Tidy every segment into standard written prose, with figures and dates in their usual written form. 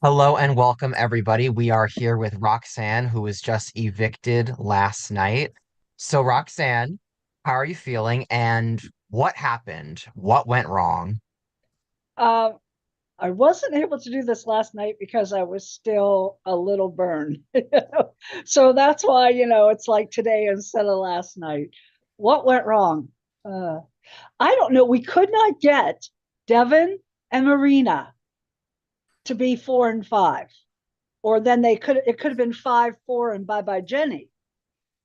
Hello and welcome, everybody. We are here with Roxanne, who was just evicted last night. So, Roxanne, how are you feeling and what happened? What went wrong? Uh, I wasn't able to do this last night because I was still a little burned. So that's why, it's like today instead of last night. What went wrong? Uh, I don't know. We could not get Devin and Marina to be 4 and 5, or then it could have been 5-4 and bye bye Jenny.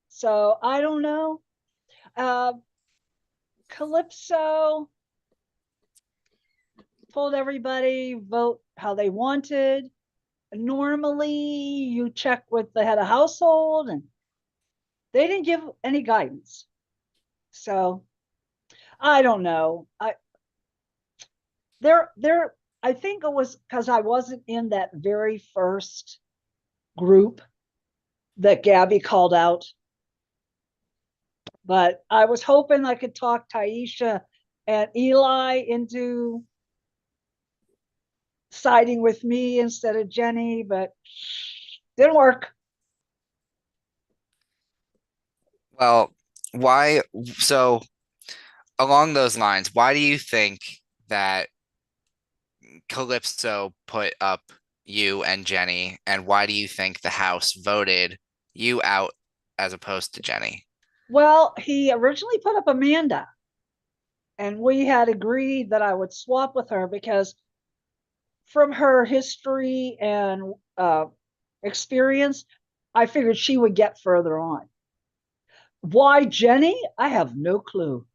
So I don't know. Uh, Calypso told everybody vote how they wanted. Normally you check with the head of household, and they didn't give any guidance. So I don't know. There I think it was because I wasn't in that very first group that Gabby called out, but I was hoping I could talk Taisha and Eli into siding with me instead of Jenny, but didn't work. Well, why? So, along those lines, why do you think that Calypso put up you and Jenny, and why do you think the House voted you out as opposed to Jenny? Well, he originally put up Amanda, and we had agreed that I would swap with her because from her history and experience, I figured she would get further on. Why Jenny? I have no clue.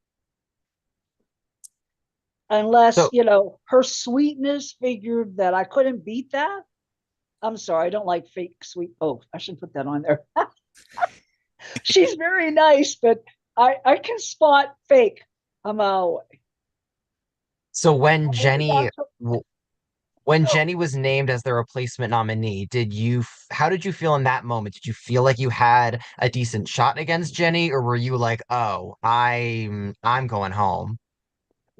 Unless, So, her sweetness figured that I couldn't beat that. I'm sorry, I don't like fake sweet. Oh, I should put that on there. She's very nice, but I can spot fake a mile away. so when Maybe Jenny that's what, when Jenny was named as the replacement nominee, how did you feel in that moment? Did you feel like you had a decent shot against Jenny, or were you like, "Oh, I'm going home"?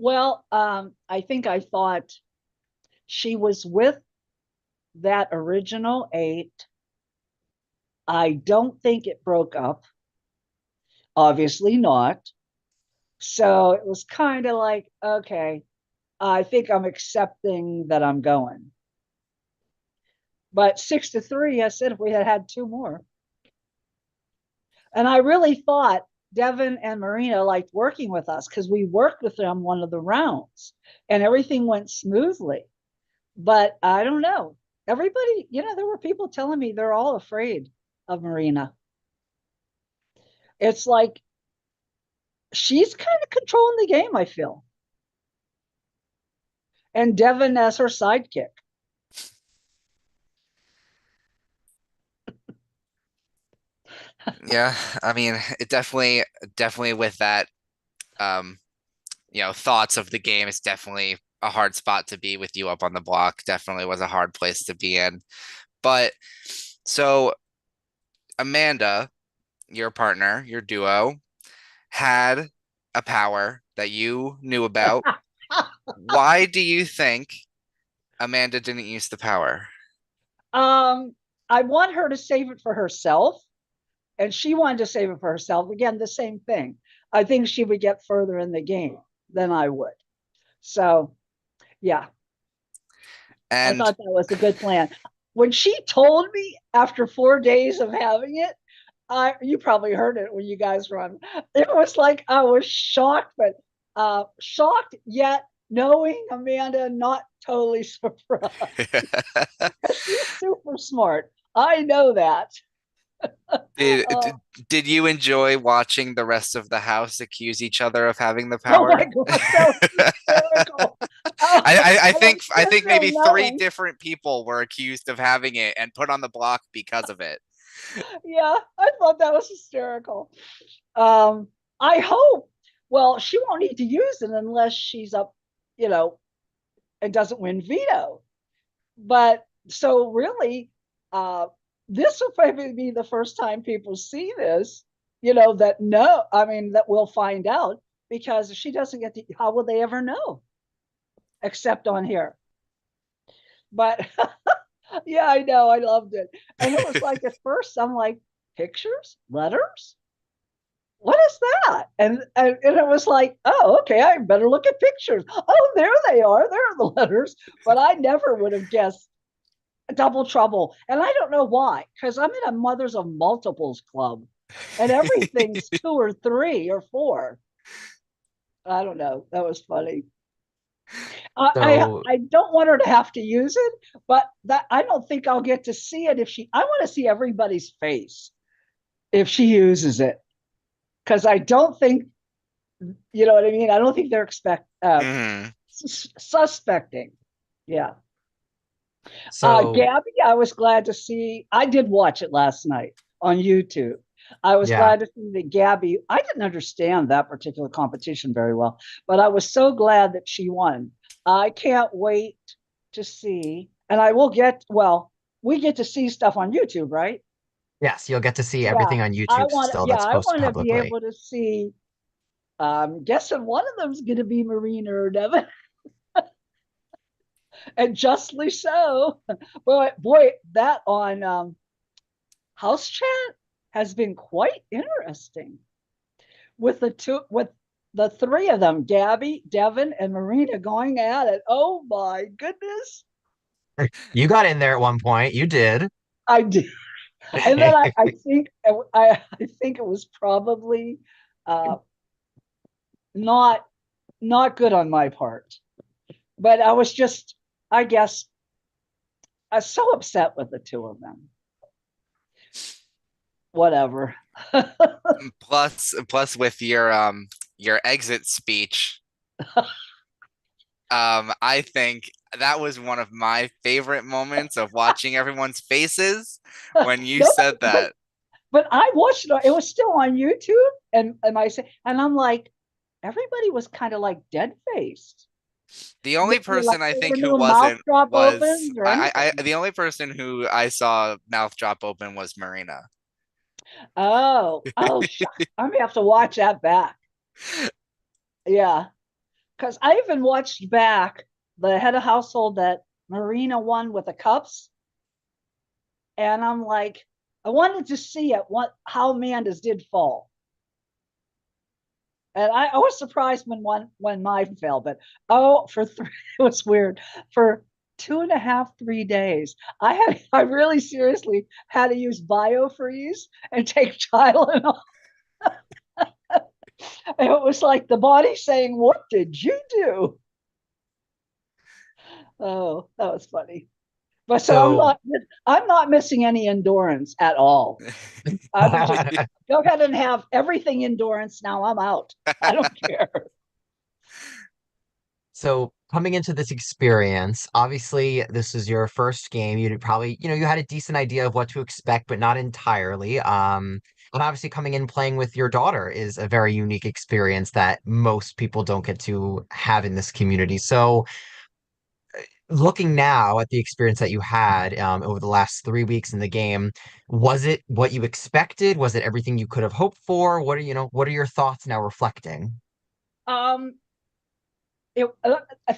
well, I think I thought she was with that original 8. I don't think it broke up. Obviously not. So it was kind of like, okay, I think I'm accepting that I'm going. But 6-3, I said if we had had two more. And I really thought Devin and Marina liked working with us because we worked with them one of the rounds and everything went smoothly. But I don't know. Everybody, there were people telling me they're all afraid of Marina. It's like she's kind of controlling the game, I feel. And Devin as her sidekick. Yeah, I mean, it definitely with that, um, thoughts of the game, it's definitely a hard spot to be with you up on the block. Definitely was a hard place to be in. But so Amanda, your partner, your duo, had a power that you knew about. Why do you think Amanda didn't use the power? um, I want her to save it for herself, and she wanted to save it for herself. Again, the same thing. I think she would get further in the game than I would. So, yeah, I And thought that was a good plan. When she told me after 4 days of having it, you probably heard it when you guys were on. It was like I was shocked, but shocked yet knowing Amanda, not totally surprised. She's super smart. I know that. did Uh, did, did you enjoy watching the rest of the house accuse each other of having the oh my power? gosh, that was hysterical. Oh, I and I'm think I sitting think there maybe three yelling. different people were accused of having it and put on the block because of it. Yeah, I thought that was hysterical. Um, I hope. Well, she won't need to use it unless she's up, you know, and doesn't win veto. But so really, uh, this will probably be the first time people see this. That no, I mean that we'll find out because if she doesn't get to. How will they ever know except on here? But Yeah, I know. I loved it. And it was like at first I'm like, pictures, letters, what is that? And it was like, oh, okay, I better look at pictures. Oh, there they are. There are the letters. But I never would have guessed Double Trouble. And I don't know why, because I'm in a Mothers of Multiples club and everything's two or three or four. I don't know. That was funny. So I don't want her to have to use it, but that I don't think I'll get to see it if she. I want to see everybody's face if she uses it, because I don't think, you know what I mean. I don't think they're Mhm. suspecting. Yeah. so Gabby, I was glad to see. I did watch it last night on YouTube. I was yeah. glad to see that Gabby. I didn't understand that particular competition very well, but I was so glad that she won. I can't wait to see, and I will get. Well, we get to see stuff on YouTube, right? Yes, you'll get to see Yeah, everything on I YouTube want. still Yeah, that's I posted want to be publicly. able to see. Guessing one of them's going to be Marina or Devin, and justly so. But boy, that on house chat has been quite interesting with the three of them, Gabby, Devin, and Marina going at it. Oh my goodness. You got in there at one point. You did. I did. And then I think it was probably uh, not not good on my part. But I was just, I guess, I was so upset with the two of them. Whatever. Plus with your exit speech, I think that was one of my favorite moments of watching everyone's faces when you No, said that. but I watched it. It was still on YouTube, and I say, and I'm like, everybody was kind of like dead faced. The only Like person I they think were who no mouth wasn't drop was opens or anything. the only person who I saw mouth drop open was Marina. Oh, shucks. I'm gonna have to watch that back. Yeah, because I even watched back the head of household that Marina won with the cups, and I'm like, I wanted to see it. What how Amanda's did fall, and I was surprised when mine fell. But oh, for three, it was weird for 2.5, 3 days. I really seriously had to use biofreeze and take Tylenol. It was like the body saying, "What did you do?" Oh, that was funny. But so So I'm not missing any endurance at all. I'm just go ahead and have everything endurance. Now I'm out. I don't care. So coming into this experience, obviously this is your first game. You probably, you had a decent idea of what to expect, but not entirely. And obviously coming in playing with your daughter is a very unique experience that most people don't get to have in this community. So looking now at the experience that you had over the last 3 weeks in the game, was it what you expected? Was it everything you could have hoped for? What are your thoughts now reflecting? Um, in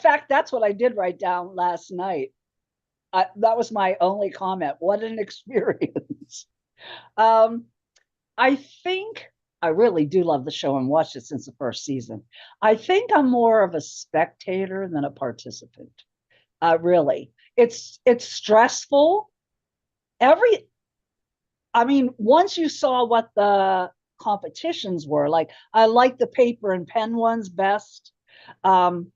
fact, that's what I did write down last night. That was my only comment. What an experience. um, I think I really do love the show and watched it since the first season. I think I'm more of a spectator than a participant. Really, it's stressful. Every, I mean, once you saw what the competitions were, like I like the paper and pen ones best. Um,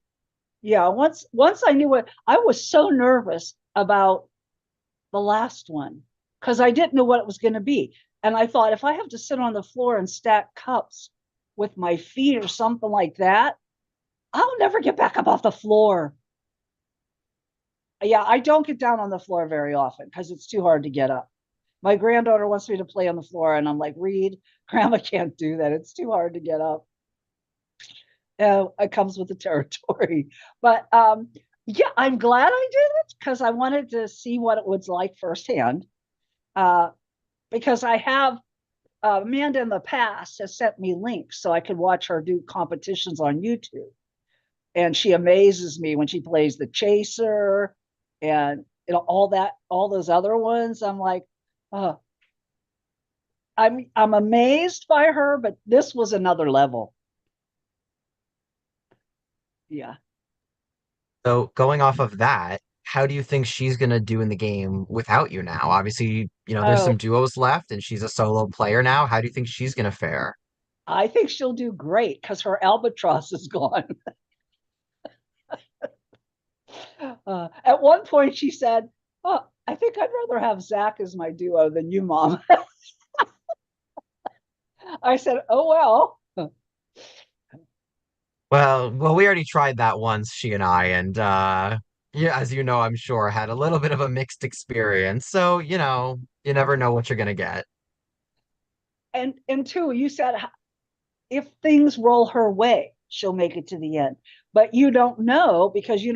yeah, once I knew what I was so nervous about the last one because I didn't know what it was going to be. And I thought if I have to sit on the floor and stack cups with my feet or something like that, I'll never get back up off the floor. Yeah, I don't get down on the floor very often because it's too hard to get up. My granddaughter wants me to play on the floor, and I'm like, Reed, Grandma can't do that. It's too hard to get up. It comes with the territory. But yeah, I'm glad I did it because I wanted to see what it was like firsthand. Uh, because I have Amanda in the past has sent me links so I could watch her do competitions on YouTube. And she amazes me when she plays the chaser and all those other ones. I'm like, uh, I'm amazed by her, but this was another level. Yeah. So going off of that, how do you think she's gonna do in the game without you now? Obviously, there's Oh, some duos left and she's a solo player now. How do you think she's gonna fare? I think she'll do great because her albatross is gone. At one point, she said, "Oh, I think I'd rather have Zach as my duo than you, Mom." I said, "Oh well." Well, we already tried that once, she and I, and yeah, as you know, I'm sure had a little bit of a mixed experience. So, you never know what you're gonna get. And two, you said if things roll her way, she'll make it to the end. But you don't know because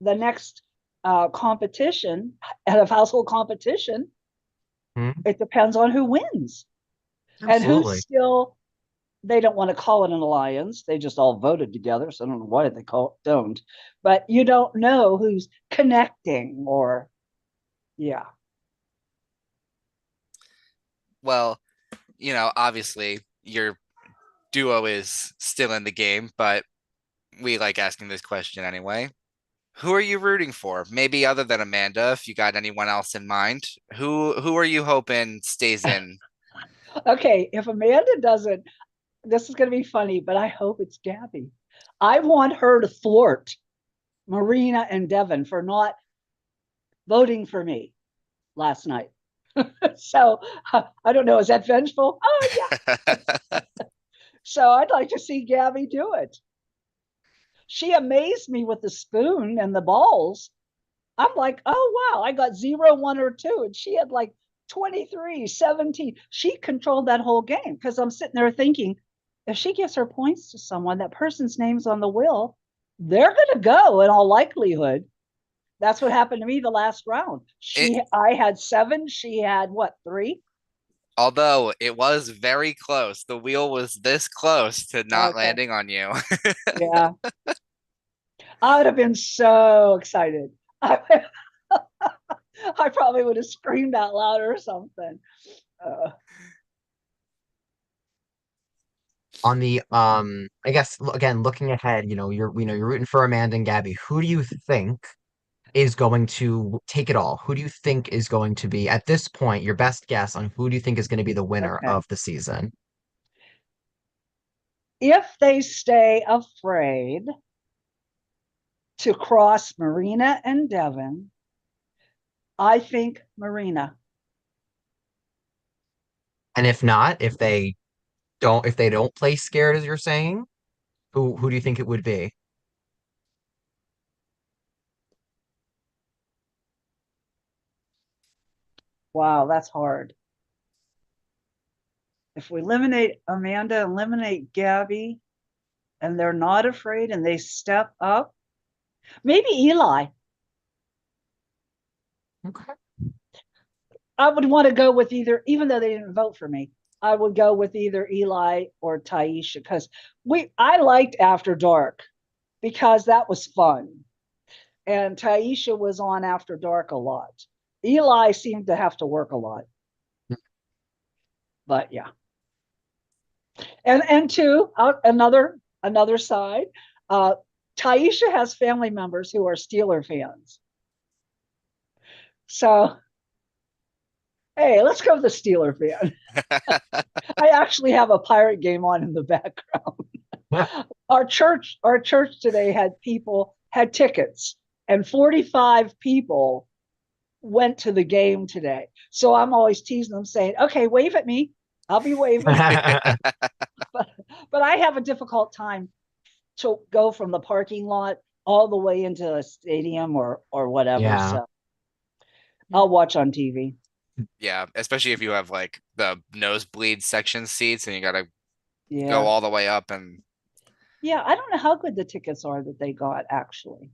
the next competition, out of household competition, Hmm? it depends on who wins and who's Absolutely. still. They don't want to call it an alliance. They just all voted together, so I don't know why they don't. But you don't know who's connecting or yeah. Well, obviously your duo is still in the game, but we like asking this question anyway. Who are you rooting for? Maybe other than Amanda, if you got anyone else in mind. Who are you hoping stays in? Okay, if Amanda doesn't, this is going to be funny, but I hope it's Gabby. I want her to thwart Marina and Devin for not voting for me last night. So I don't know. Is that vengeful? Oh, yeah. So I'd like to see Gabby do it. She amazed me with the spoon and the balls. I'm like, oh, wow. I got 0, 1, or 2. And she had like 23, 17. She controlled that whole game because I'm sitting there thinking, if she gives her points to someone, that person's name's on the wheel, they're going to go in all likelihood. That's what happened to me the last round. It, I had 7. She had what, 3? although it was very close, the wheel was this close to not Okay. landing on you. Yeah. I would have been so excited. I, I probably would have screamed out loud or something. Uh, On the I guess again, looking ahead, you're rooting for Amanda and Gabby. Who do you think is going to take it all? Who do you think is going to be, at this point, your best guess on who do you think is going to be the winner okay. of the season? If they stay afraid to cross Marina and Devin, I think Marina. And if not, if they don't play scared, as you're saying, who do you think it would be? Wow, that's hard. If we eliminate Amanda, eliminate Gabby, and they're not afraid and they step up, maybe Eli. Okay. I would want to go with either, even though they didn't vote for me, I would go with either Eli or Taisha because I liked After Dark because that was fun. And Taisha was on After Dark a lot. Eli seemed to have to work a lot. But yeah. And two, another side, uh, Taisha has family members who are Steeler fans. So hey, let's go with the Steeler fan. I actually have a pirate game on in the background. Our church today had tickets, and 45 people went to the game today. So I'm always teasing them, saying, "Okay, wave at me. I'll be waving." but but I have a difficult time to go from the parking lot all the way into a stadium or whatever. Yeah. So I'll watch on TV. Yeah, especially if you have like the nosebleed section seats and you gotta go Yeah. all the way up and Yeah, I don't know how good the tickets are that they got actually.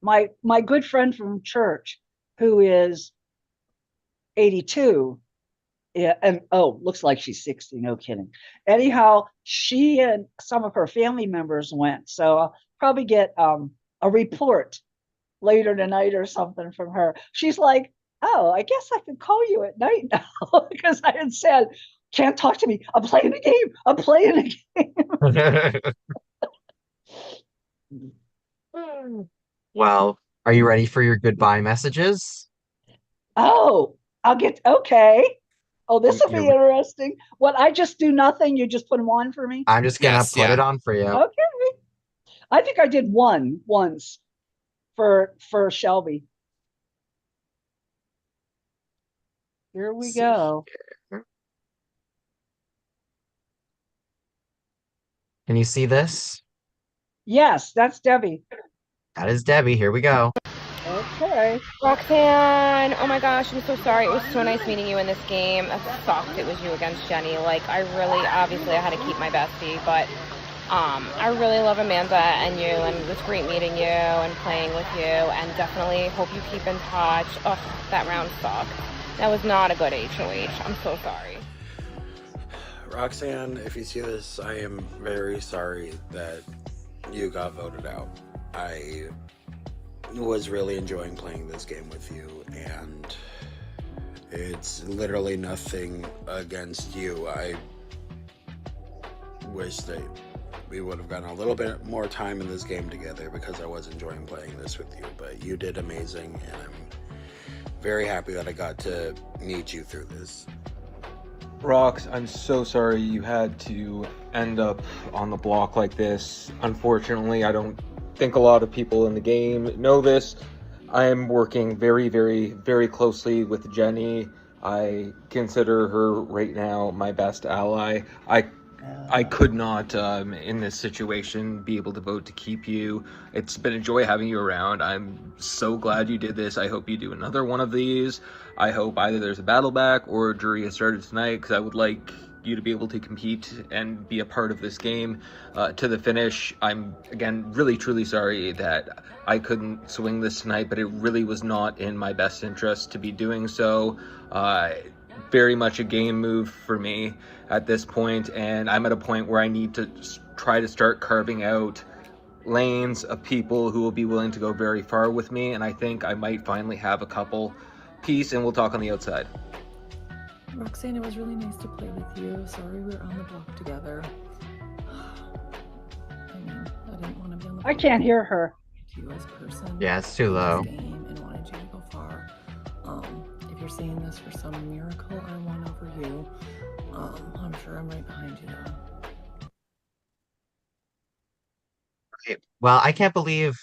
My good friend from church who is 82, yeah, and oh, looks like she's 60, no kidding. Anyhow, she and some of her family members went. So I'll probably get a report later tonight or something from her. She's like, oh, I guess I could call you at night now because I had said, can't talk to me. I'm playing a game. I'm playing a game. Well, are you ready for your goodbye messages? Oh, I'll get okay. Oh, this will be You're, interesting. What, I just do nothing? You just put them on for me? I'm just gonna Yes, put it yeah. on for you. Okay. I think I did one once for Shelby. Here Let's we see go. here. Can you see this? Yes, that's Debbie. That is Debbie. Here we go. Okay. Roxanne, oh my gosh, I'm so sorry. It was so nice meeting you in this game. It sucked. It was you against Jenny. Like, I really, obviously, I had to keep my bestie, but I really love Amanda and you, and it was great meeting you and playing with you, and definitely hope you keep in touch. Ugh, that round sucked. That was not a good HOH. I'm so sorry. Roxanne, if you see this, I am very sorry that you got voted out. I was really enjoying playing this game with you, and it's literally nothing against you. I wish that we would have gotten a little bit more time in this game together because I was enjoying playing this with you, but you did amazing, and I'm very happy that I got to meet you through this. Rox, I'm so sorry you had to end up on the block like this. Unfortunately, I don't think a lot of people in the game know this. I am working very, very, very closely with Jenny. I consider her right now my best ally. I could not, in this situation, be able to vote to keep you. It's been a joy having you around. I'm so glad you did this. I hope you do another one of these. I hope either there's a battle back or a jury has started tonight, because I would like you to be able to compete and be a part of this game to the finish. I'm, again, really, truly sorry that I couldn't swing this tonight, but it really was not in my best interest to be doing so. Very much a game move for me at this point, and I'm at a point where I need to try to start carving out lanes of people who will be willing to go very far with me, and I think I might finally have a couple. Peace, and we'll talk on the outside. Roxanne, it was really nice to play with you. Sorry we were on the block together. I mean, I didn't want to be on the block. I can't hear her. To you as a person. Yeah, it's too low. Game and wanted you to go far. If you're saying this for some miracle, I won over you. I'm sure I'm right behind you though. Okay. Well, I can't believe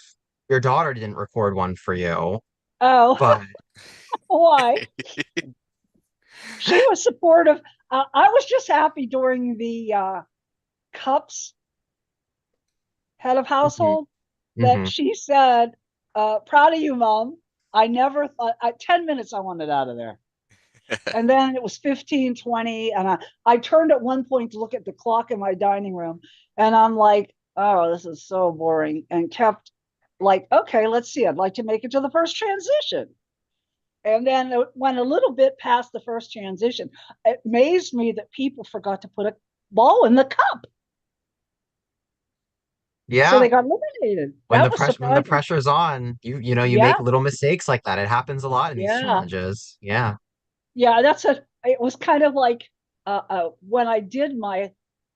your daughter didn't record one for you, Oh, but why? She was supportive. I was just happy during the cups head of Mhm, household that mhm. she said, proud of you, Mom. I never thought, 10 minutes I wanted out of there. And then it was 15, 20. And I turned at one point to look at the clock in my dining room. And I'm like, oh, this is so boring. And kept like, okay, let's see. I'd like to make it to the first transition. And then it went a little bit past the first transition. It amazed me that people forgot to put a ball in the cup. So Yeah, they got eliminated. when That was when the surprising. pressure's on, you Yeah, make little mistakes like that. It happens a lot in these yeah. challenges. Yeah. Yeah, it was kind of like when I did my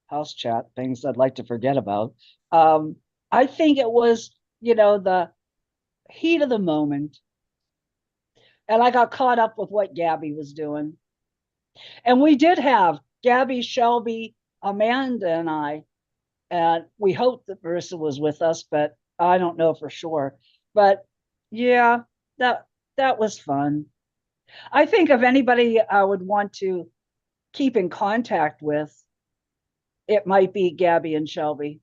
house chat things I'd like to forget about. Um, I think it was, the heat of the moment. And I got caught up with what Gabby was doing. And we did have Gabby, Shelby, Amanda, and I. And we hoped that Marissa was with us, but I don't know for sure. But yeah, that that was fun. I think if anybody I would want to keep in contact with, it might be Gabby and Shelby,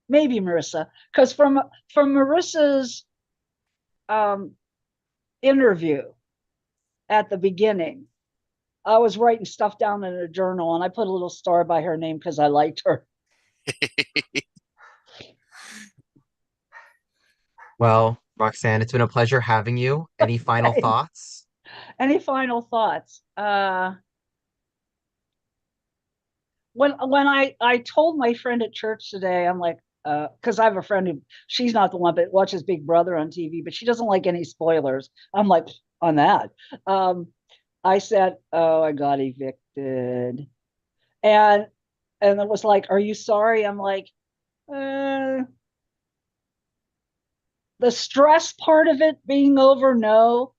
maybe Marissa, because from Marissa's um, interview at the beginning, I was writing stuff down in a journal, and I put a little star by her name because I liked her. Well, Roxanne, it's been a pleasure having you. Any final Okay. thoughts? Any final thoughts? When I told my friend at church today, I'm like, because I have a friend who she's not the one, but watches Big Brother on TV, but she doesn't like any spoilers. I'm like on that. Um, I said, "Oh, I got evicted," and it was like, "Are you sorry?" I'm like, uh, the stress part of it being over, no.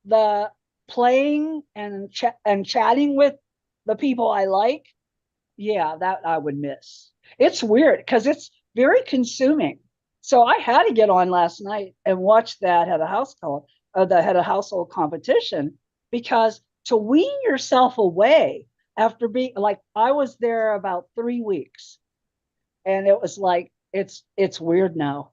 The playing and chatting with the people I like, yeah, that I would miss. It's weird because it's very consuming. So I had to get on last night and watch that head of household, the head of household competition, because to wean yourself away after being like I was there about 3 weeks, and it was like it's weird now.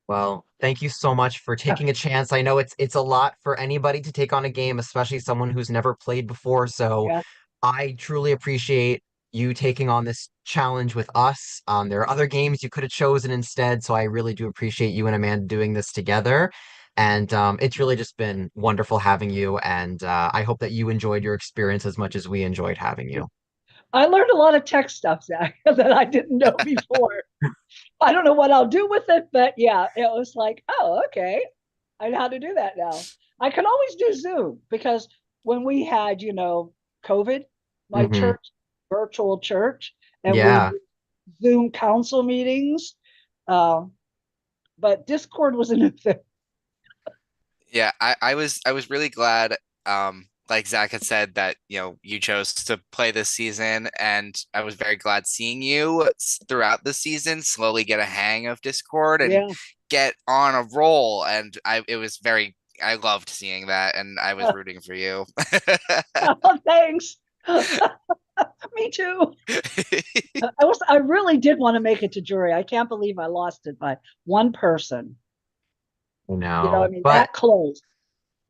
Well, thank you so much for taking a chance. I know it's a lot for anybody to take on a game, especially someone who's never played before. So Yeah. I truly appreciate you taking on this challenge with us. There are other games you could have chosen instead, so I really do appreciate you and Amanda doing this together. And it's really just been wonderful having you, and I hope that you enjoyed your experience as much as we enjoyed having you. I learned a lot of tech stuff, Zach, that I didn't know before. I don't know what I'll do with it, but yeah, it was like, oh, okay. I know how to do that now. I can always do Zoom because when we had, COVID, my Hmm. church, virtual church, and we Yeah. Zoom council meetings. Um, but Discord was a new thing. Yeah, I was really glad, like Zach had said, that you chose to play this season, and I was very glad seeing you throughout the season slowly get a hang of Discord and Yeah. get on a roll. And I loved seeing that, and I was rooting for you. Oh, thanks. Me too. I really did want to make it to jury. I can't believe I lost it by one person. I No, mean, but that close.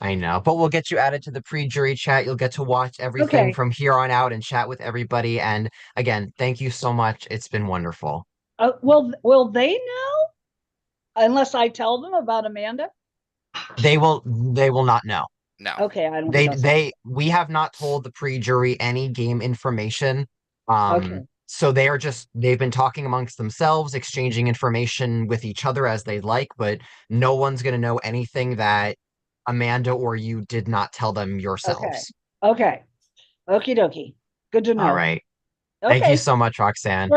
I know, but we'll get you added to the pre-jury chat. You'll get to watch everything Okay. from here on out and chat with everybody. And again, thank you so much. It's been wonderful. Will they know unless I tell them about Amanda? They will not know. No. Okay, I don't think I'll say. We have not told the pre-jury any game information. Okay. So they've been talking amongst themselves, exchanging information with each other as they like, but no one's going to know anything that Amanda or you did not tell them Okay. yourselves. Okay. Okie dokie. Good to All know. right. Thank you Okay. so much, Roxanne.